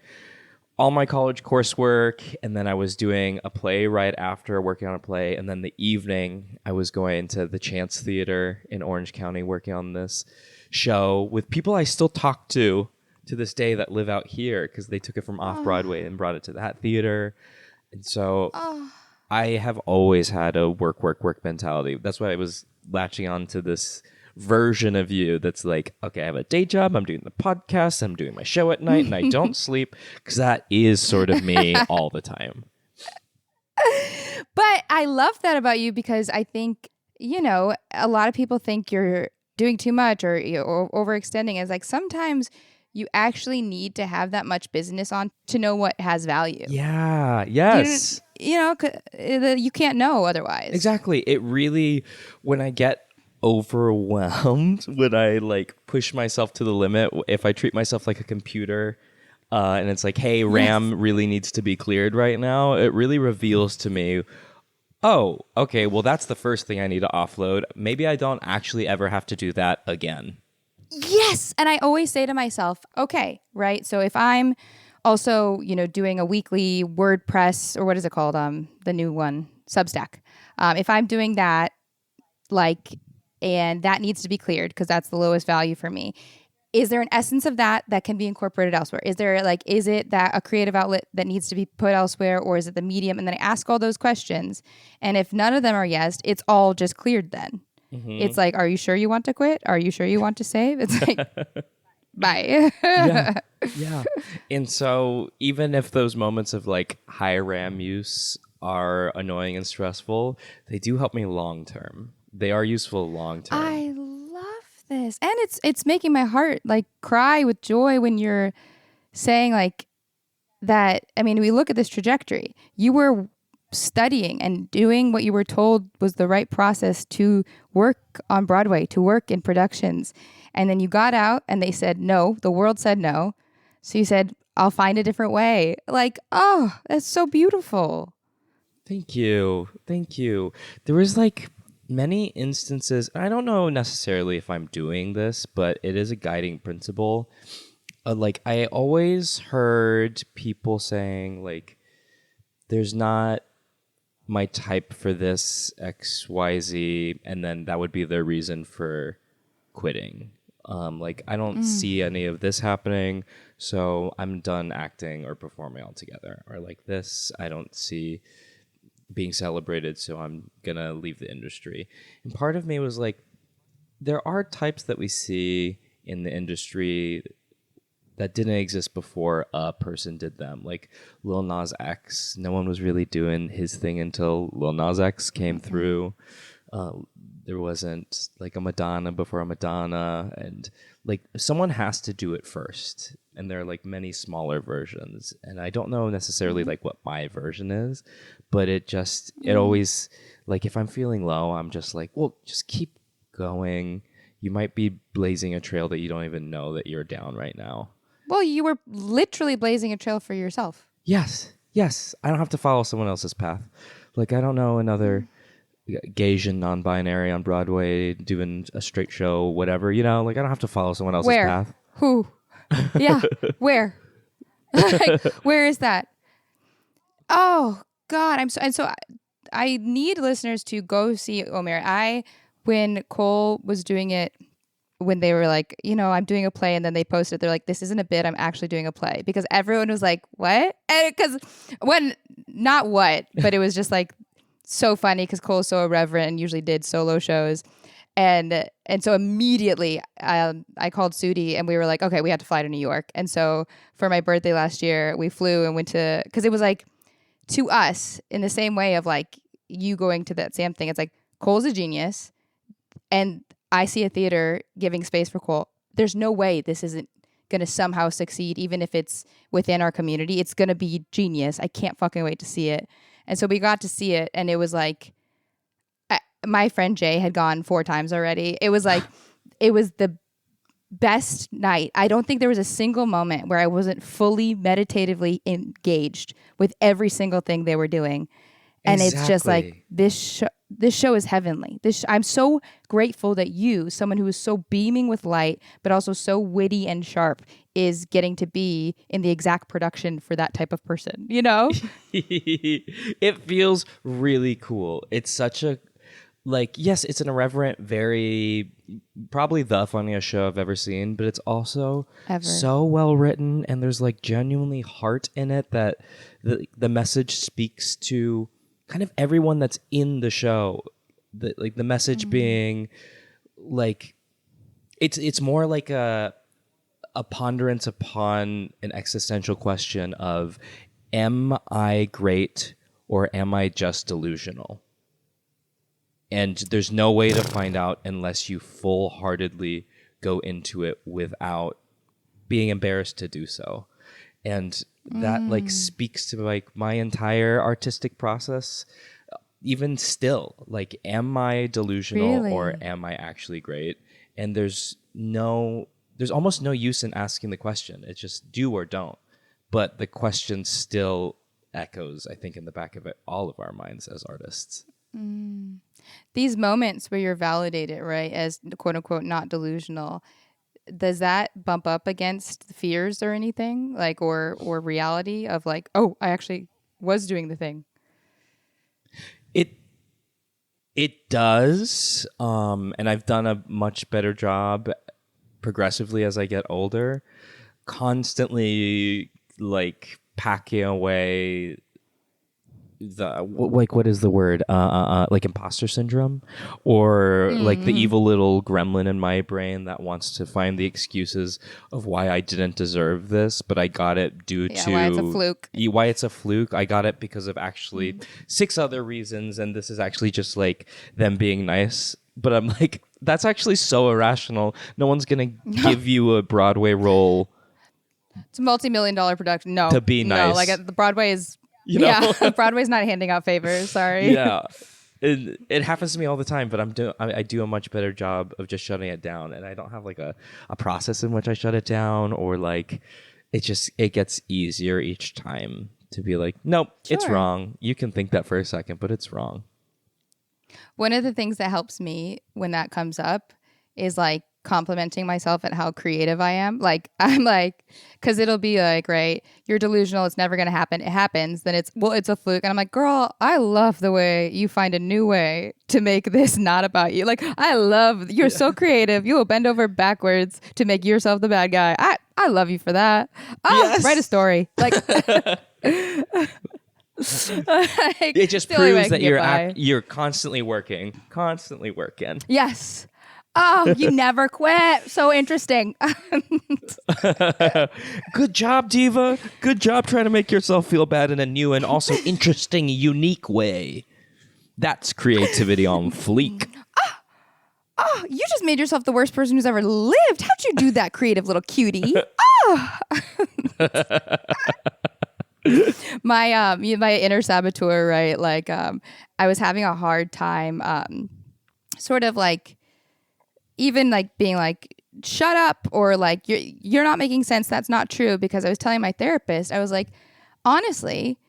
all my college coursework, and then I was doing a play right after, working on a play, and then the evening I was going to the Chance Theater in Orange County working on this show with people I still talk to this day that live out here because they took it from off-Broadway and brought it to that theater. And so I have always had a work mentality. That's why I was latching on to this version of you that's like, okay, I have a day job, I'm doing the podcast, I'm doing my show at night, and I don't sleep, because that is sort of me all the time. But I love that about you because I think, a lot of people think you're doing too much or overextending. It's like sometimes you actually need to have that much business on to know what has value. Yeah, yes. You can't know otherwise. Exactly. It really, when I get overwhelmed, when I like push myself to the limit, if I treat myself like a computer and it's like, hey, RAM really needs to be cleared right now, it really reveals to me, oh, okay, well, that's the first thing I need to offload. Maybe I don't actually ever have to do that again. Yes. And I always say to myself, okay, right? So if I'm also, doing a weekly WordPress, or what is it called? The new one, Substack. If I'm doing that, and that needs to be cleared because that's the lowest value for me. Is there an essence of that can be incorporated elsewhere? Is it that a creative outlet that needs to be put elsewhere, or is it the medium? And then I ask all those questions. And if none of them are yes, it's all just cleared then. Mm-hmm. It's like, are you sure you want to quit? Are you sure you want to save? It's like, bye. Yeah. And so even if those moments of like high RAM use are annoying and stressful, they do help me long term. They are useful long term. I love this. And it's making my heart like cry with joy when you're saying like that. I mean, we look at this trajectory. You were studying and doing what you were told was the right process to work on Broadway, to work in productions. And then you got out and they said no. The world said no. So you said, I'll find a different way. Like, oh, that's so beautiful. Thank you. There was like many instances, I don't know necessarily if I'm doing this, but it is a guiding principle. Like I always heard people saying like, there's not my type for this XYZ, and then that would be their reason for quitting. Like I don't see any of this happening, so I'm done acting or performing altogether. Or like this, I don't see being celebrated, so I'm gonna leave the industry. And part of me was like, there are types that we see in the industry that didn't exist before a person did them. Like Lil Nas X, no one was really doing his thing until Lil Nas X came through. There wasn't like a Madonna before a Madonna, and like someone has to do it first. And there are like many smaller versions, and I don't know necessarily like what my version is, but it always, like if I'm feeling low, I'm just like, well, just keep going. You might be blazing a trail that you don't even know that you're down right now. Well, you were literally blazing a trail for yourself. Yes. I don't have to follow someone else's path. Like, I don't know another Gaysian non-binary on Broadway doing a straight show, whatever, you know? Like, I don't have to follow someone else's path. Who? Yeah. Where? Like, where is that? Oh, God. I need listeners to go see Omer. When Cole was doing it, when they were like, you know, I'm doing a play, and then they posted, they're like, this isn't a bit, I'm actually doing a play, because everyone was like, what? Because not what, but it was just like so funny because Cole's so irreverent and usually did solo shows. And so immediately I called Sudi, and we were like, okay, we have to fly to New York. And so for my birthday last year, we flew and went to, because it was like, to us, in the same way of like you going to that Sam thing, it's like, Cole's a genius, and I see a theater giving space for Cole. There's no way this isn't going to somehow succeed, even if it's within our community. It's going to be genius. I can't fucking wait to see it. And so we got to see it, and it was like, my friend Jay had gone 4 times already. It was like, it was the best night. I don't think there was a single moment where I wasn't fully meditatively engaged with every single thing they were doing. And It's just like, this show is heavenly. I'm so grateful that you, someone who is so beaming with light, but also so witty and sharp, is getting to be in the exact production for that type of person, you know? It feels really cool. It's such a, like, yes, it's an irreverent, probably the funniest show I've ever seen, but it's also so well written, and there's like genuinely heart in it that the message speaks to kind of everyone that's in the show. The message being like, it's more like a ponderance upon an existential question of, am I great or am I just delusional? And there's no way to find out unless you full-heartedly go into it without being embarrassed to do so. And that like speaks to like my entire artistic process. Even still, like, am I delusional or am I actually great? And there's almost no use in asking the question. It's just do or don't. But the question still echoes, I think, in the back of all of our minds as artists. These moments where you're validated, right, as quote unquote not delusional, does that bump up against fears or anything, like, or reality of like, oh, I actually was doing the thing? It does, and I've done a much better job progressively as I get older, constantly like packing away what is the word? Like imposter syndrome, or like the evil little gremlin in my brain that wants to find the excuses of why I didn't deserve this, but I got it due to why it's a fluke. Why it's a fluke. I got it because of actually 6 other reasons, and this is actually just like them being nice. But I'm like, that's actually so irrational. No one's gonna give you a Broadway role. It's a multi-million-dollar production. No, to be nice. No, like the Broadway is. You know? Yeah, Broadway's not handing out favors. Sorry. Yeah, it happens to me all the time. But I do a much better job of just shutting it down, and I don't have like a process in which I shut it down, or like it gets easier each time to be like, nope, it's wrong. You can think that for a second, but it's wrong. One of the things that helps me when that comes up is like complimenting myself at how creative I am. Like, I'm like, because it'll be like, right, you're delusional, it's never going to happen. It happens. Then it's a fluke. And I'm like, girl, I love the way you find a new way to make this not about you. Like, you're so creative. You will bend over backwards to make yourself the bad guy. I love you for that. Yes. Write a story. Like, it just proves that you're constantly working. Yes. Oh, you never quit. So interesting. Good job, Diva. Good job trying to make yourself feel bad in a new and also interesting, unique way. That's creativity on fleek. Oh, you just made yourself the worst person who's ever lived. How'd you do that, creative little cutie? Oh. My inner saboteur, right? Like, I was having a hard time, sort of like, even like being like, shut up, or like, you're not making sense. That's not true. Because I was telling my therapist, I was like, honestly,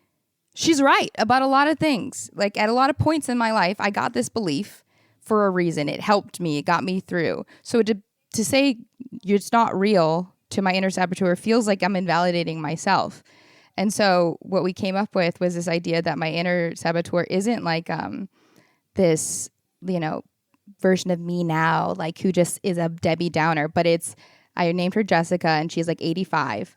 she's right about a lot of things. Like at a lot of points in my life, I got this belief for a reason. It helped me. It got me through. So to say it's not real to my inner saboteur feels like I'm invalidating myself. And so what we came up with was this idea that my inner saboteur isn't like this, version of me now, like who just is a Debbie Downer, but I named her Jessica and she's like 85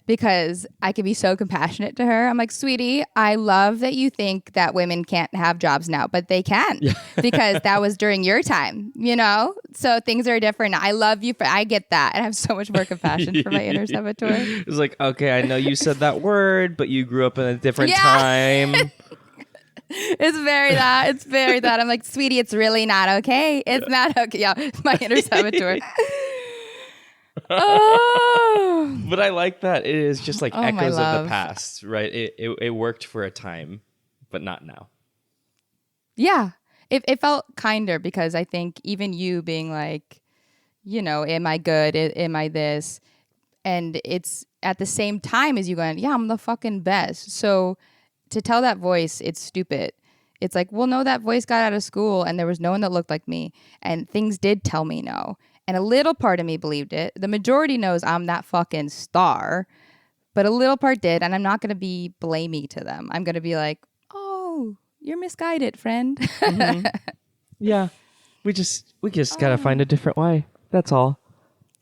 because I can be so compassionate to her. I'm like, sweetie, I love that you think that women can't have jobs now, but they can because that was during your time, So things are different. I love you I get that. And I have so much more compassion for my inner saboteur. It's like, okay, I know you said that word, but you grew up in a different time. It's very that. I'm like, sweetie, it's really not okay. It's not okay. Yeah, it's my inner saboteur. Oh. But I like that. It is just like echoes of the past, right? It worked for a time, but not now. Yeah. It felt kinder because I think even you being like, am I good? Am I this? And it's at the same time as you going, yeah, I'm the fucking best. So to tell that voice, it's stupid. It's like, well, no, that voice got out of school and there was no one that looked like me. And things did tell me no. And a little part of me believed it. The majority knows I'm that fucking star. But a little part did. And I'm not going to be blamey to them. I'm going to be like, oh, you're misguided, friend. Mm-hmm. Yeah. We just got to find a different way. That's all.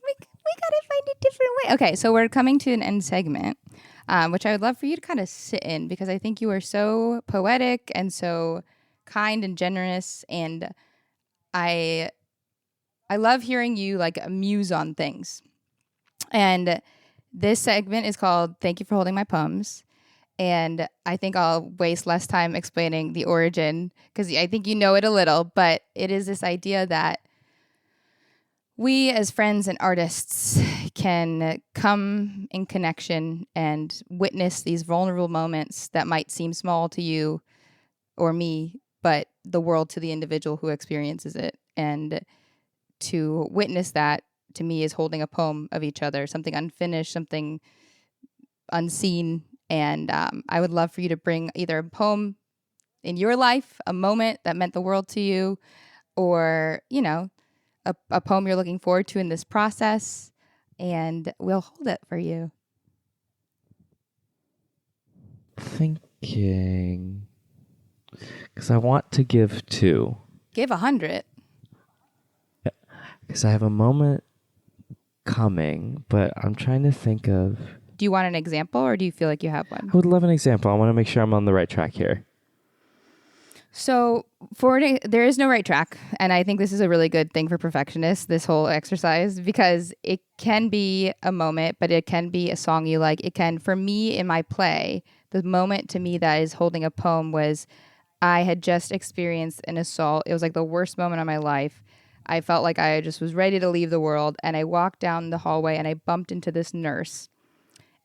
We got to find a different way. Okay, so we're coming to an end segment. Which I would love for you to kind of sit in because I think you are so poetic and so kind and generous, and I love hearing you like muse on things. And this segment is called "Thank You for Holding My Poems," and I think I'll waste less time explaining the origin because I think you know it a little, but it is this idea that we as friends and artists can come in connection and witness these vulnerable moments that might seem small to you or me, but the world to the individual who experiences it. And to witness that, to me, is holding a poem of each other, something unfinished, something unseen. And I would love for you to bring either a poem in your life, a moment that meant the world to you, or, a poem you're looking forward to in this process, and we'll hold it for you. Thinking, because I want to give 2. Give 100. Because I have a moment coming, but I'm trying to think of... Do you want an example, or do you feel like you have one? I would love an example. I want to make sure I'm on the right track here. So there is no right track. And I think this is a really good thing for perfectionists, this whole exercise, because it can be a moment, but it can be a song you like. It can, for me in my play, the moment to me that is holding a poem was I had just experienced an assault. It was like the worst moment of my life. I felt like I just was ready to leave the world. And I walked down the hallway and I bumped into this nurse.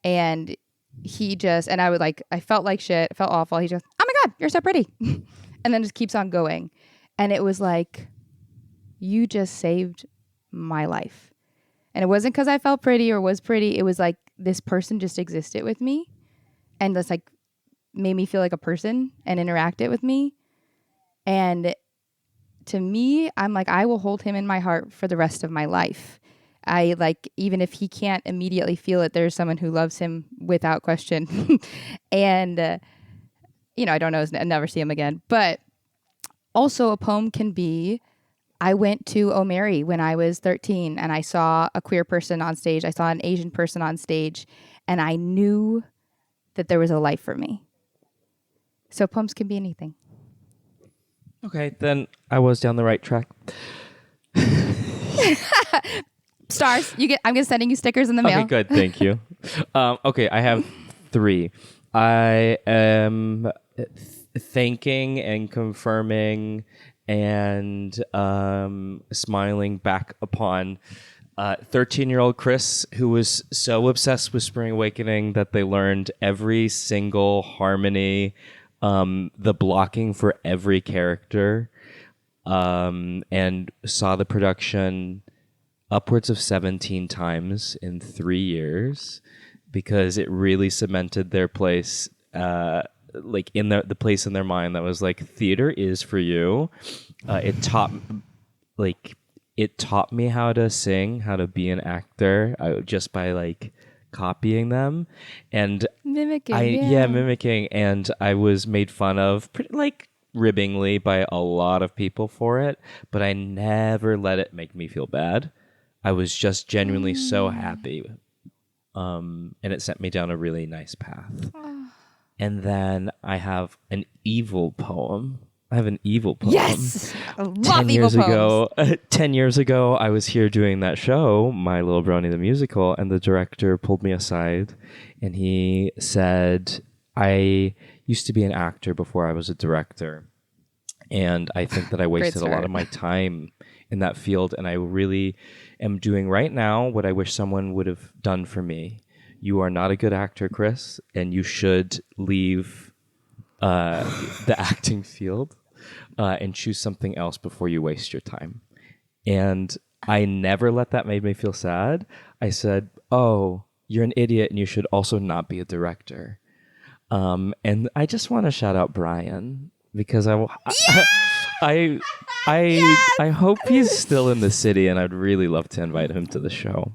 And I felt like shit. I felt awful. He just, oh my God, you're so pretty. And then just keeps on going. And it was like, you just saved my life. And it wasn't because I felt pretty or was pretty. It was like this person just existed with me. And that's like made me feel like a person and interacted with me. And to me, I'm like, I will hold him in my heart for the rest of my life. I like, even if he can't immediately feel it, there's someone who loves him without question. And, I don't know, never see him again. But also a poem can be, I went to O'Mary when I was 13 and I saw a queer person on stage. I saw an Asian person on stage and I knew that there was a life for me. So poems can be anything. Okay, then I was down the right track. Stars. I'm gonna sending you stickers in the mail. Okay, good. Thank you. Okay, I have 3. I am thanking and confirming and smiling back upon 13-year-old Chris, who was so obsessed with Spring Awakening that they learned every single harmony, the blocking for every character, and saw the production upwards of 17 times in 3 years, because it really cemented their place, like in the place in their mind that was like, theater is for you. It taught me how to sing, how to be an actor, just by like copying them and Mimicking. Mimicking. And I was made fun of like ribbingly by a lot of people for it, but I never let it make me feel bad. I was just genuinely so happy. And it sent me down a really nice path. And then I have an evil poem. Yes! I love 10 evil years poems. ago, 10 years ago, I was here doing that show, My Little Brony the Musical, and the director pulled me aside and he said, I used to be an actor before I was a director. And I think that I wasted a lot of my time in that field. And I really am doing right now what I wish someone would have done for me. You are not a good actor, Chris, and you should leave the acting field and choose something else before you waste your time. And I never let that make me feel sad. I said, oh, you're an idiot and you should also not be a director. And I just want to shout out Brian, because I hope he's still in the city, and I'd really love to invite him to the show.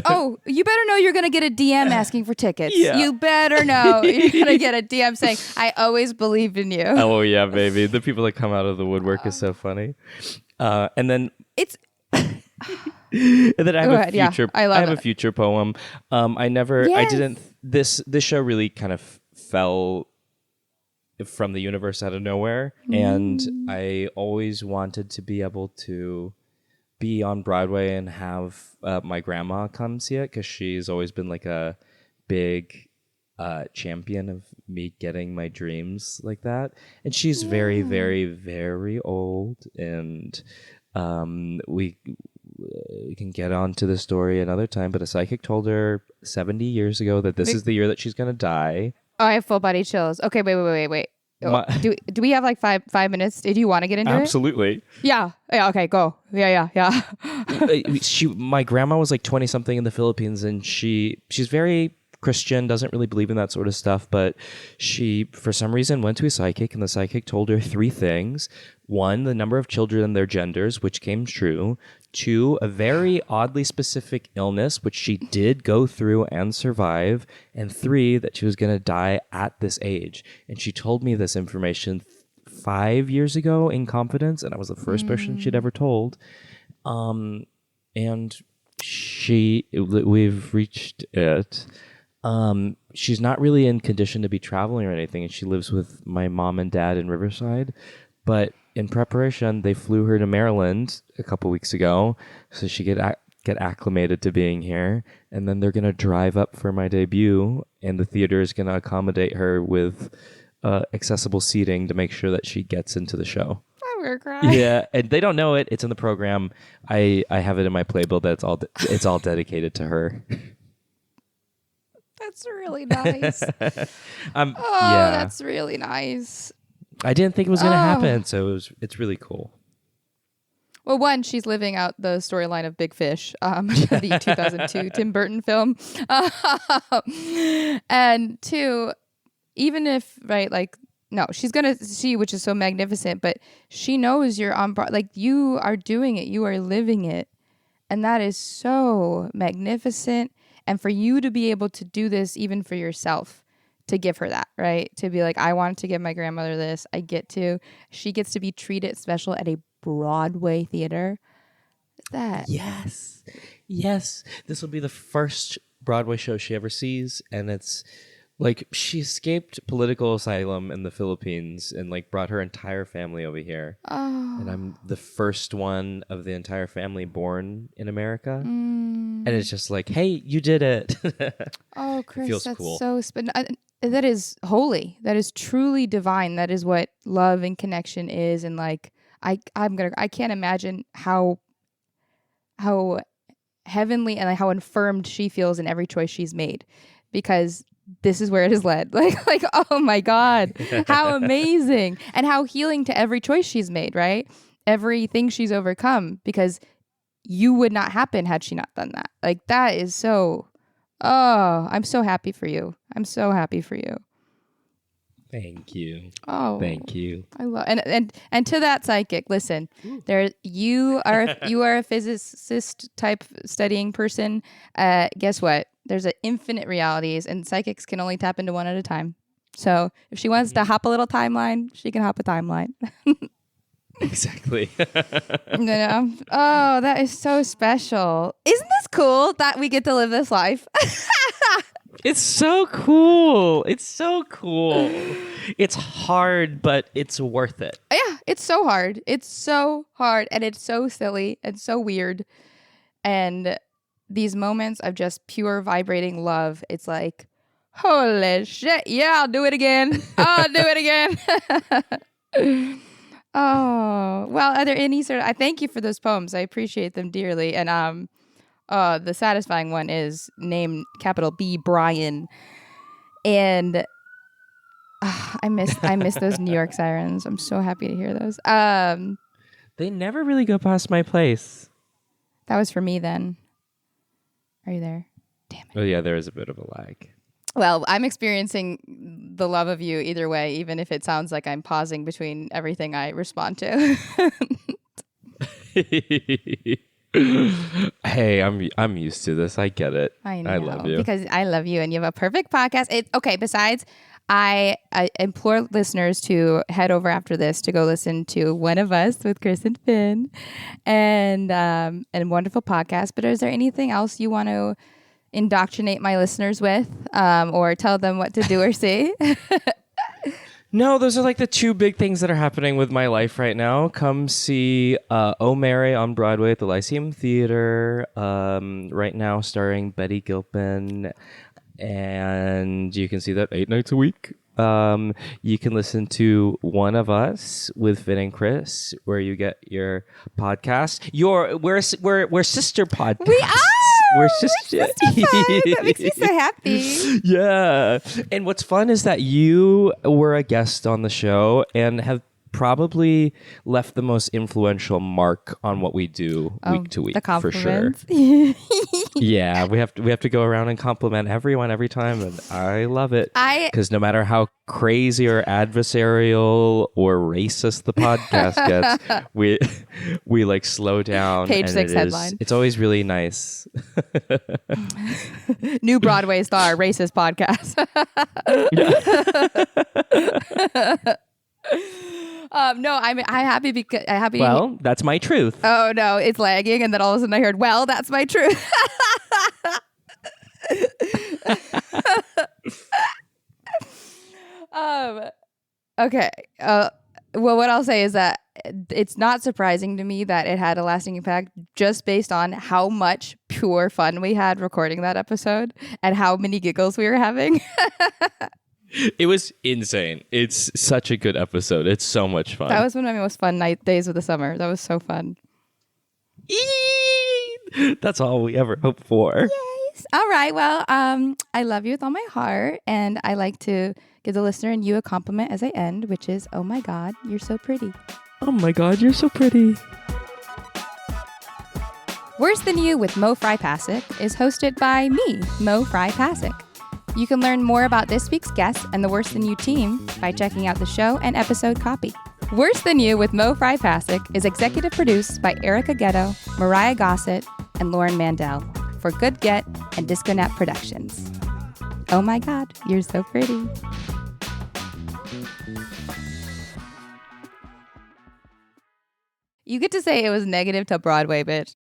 Oh, you better know you're going to get a DM asking for tickets. Yeah. You better know you're going to get a DM saying, I always believed in you. Oh, yeah, baby. The people that come out of the woodwork is so funny. And then It's... and then I have a future poem. This show really kind of fell from the universe out of nowhere. And I always wanted to be able to be on Broadway and have my grandma come see it, because she's always been like a big champion of me getting my dreams like that. And she's very, very, very old. And we can get on to the story another time, but a psychic told her 70 years ago that this is the year that she's going to die. Oh, I have full body chills. Okay, wait. Do we have like five minutes? Do you want to get into it? Absolutely. Yeah. Okay, go. Yeah. My grandma was like 20 something in the Philippines, and she's very Christian, doesn't really believe in that sort of stuff, but she, for some reason, went to a psychic, and the psychic told her 3 things. 1, the number of children and their genders, which came true. 2, a very oddly specific illness, which she did go through and survive. And 3, that she was going to die at this age. And she told me this information 5 years ago in confidence, and I was the first person she'd ever told. And we've reached it. She's not really in condition to be traveling or anything, and she lives with my mom and dad in Riverside. But in preparation, they flew her to Maryland a couple weeks ago, so she could get acclimated to being here. And then they're going to drive up for my debut, and the theater is going to accommodate her with accessible seating to make sure that she gets into the show. I'm gonna cry. Yeah, and they don't know it. It's in the program. I have it in my playbill that it's all dedicated to her. That's really nice. That's really nice. I didn't think it was going to happen, so it's really cool. Well, 1, she's living out the storyline of Big Fish, the 2002 Tim Burton film. And 2, even if, she's going to see, which is so magnificent, but she knows you're on, you are doing it, you are living it. And that is so magnificent. And for you to be able to do this, even for yourself, to give her that, right? To be like, I wanted to give my grandmother this. She gets to be treated special at a Broadway theater. Yes. This will be the first Broadway show she ever sees. And it's Like, she escaped political asylum in the Philippines and like brought her entire family over here. Oh. And I'm the first one of the entire family born in America. And it's just like, hey, you did it. Oh, Chris, feels that's cool. so that is holy. That is truly divine. That is what love and connection is. And like, I can't imagine how heavenly and how affirmed she feels in every choice she's made, because this is where it has led. Like, oh my God, how amazing, and how healing to every choice she's made, right? Everything she's overcome, because you would not happen had she not done that. Like, that is so, I'm so happy for you. I'm so happy for you. Thank you. Oh, thank you. I love and to that psychic. Listen, you are a physicist type studying person. Guess what? There's an infinite realities, and psychics can only tap into one at a time. So if she wants to hop a little timeline, she can hop a timeline. Exactly. Oh, that is so special. Isn't this cool that we get to live this life? It's so cool. It's so cool. It's hard, but it's worth it. Yeah, it's so hard. It's so hard, and it's so silly and so weird. And these moments of just pure vibrating love, it's like, holy shit, yeah, I'll do it again. I'll do it again. Oh, well, are there any I thank you for those poems. I appreciate them dearly. And the satisfying one is named capital B Brian. And I miss those New York sirens. I'm so happy to hear those. They never really go past my place. That was for me then. Are you there? Damn it. Oh yeah, there is a bit of a lag. Well, I'm experiencing the love of you either way, even if it sounds like I'm pausing between everything I respond to. Hey, I'm used to this. I get it. I know. I love you. Because I love you and you have a perfect podcast. Okay, besides, I implore listeners to head over after this to go listen to One of Us with Chris and Finn, and wonderful podcast. But is there anything else you want to indoctrinate my listeners with, or tell them what to do or see? No, those are like the two big things that are happening with my life right now. Come see Oh Mary on Broadway at the Lyceum Theater right now, starring Betty Gilpin. And you can see that 8 nights a week. You can listen to One of Us with Finn and Chris, where you get your podcast. We're sister podcasts. We are. We're sister. That makes me so happy. Yeah. And what's fun is that you were a guest on the show and have probably left the most influential mark on what we do week to week, the for sure. Yeah, we have to go around and compliment everyone every time, and I love it. Because no matter how crazy or adversarial or racist the podcast gets, we like slow down. Page and 6 headline. It's always really nice. New Broadway star, racist podcast. No, I'm happy because I'm happy. Well, that's my truth. Oh no, it's lagging, and then all of a sudden I heard, "Well, that's my truth." Okay. Well, what I'll say is that it's not surprising to me that it had a lasting impact just based on how much pure fun we had recording that episode and how many giggles we were having. It was insane. It's such a good episode. It's so much fun. That was one of my most fun days of the summer. That was so fun. That's all we ever hope for. Yes. All right. Well, I love you with all my heart, and I like to give the listener and you a compliment as I end, which is, "Oh my God, you're so pretty." Oh my God, you're so pretty. Worse Than You with Mo Fry Pasick is hosted by me, Mo Fry Pasick. You can learn more about this week's guest and the Worse Than You team by checking out the show and episode copy. Worse Than You with Mo Fry Pasick is executive produced by Erica Ghetto, Mariah Gossett, and Lauren Mandel for Good Get and Disco Nap Productions. Oh my God, you're so pretty. You get to say it was negative to Broadway, bitch.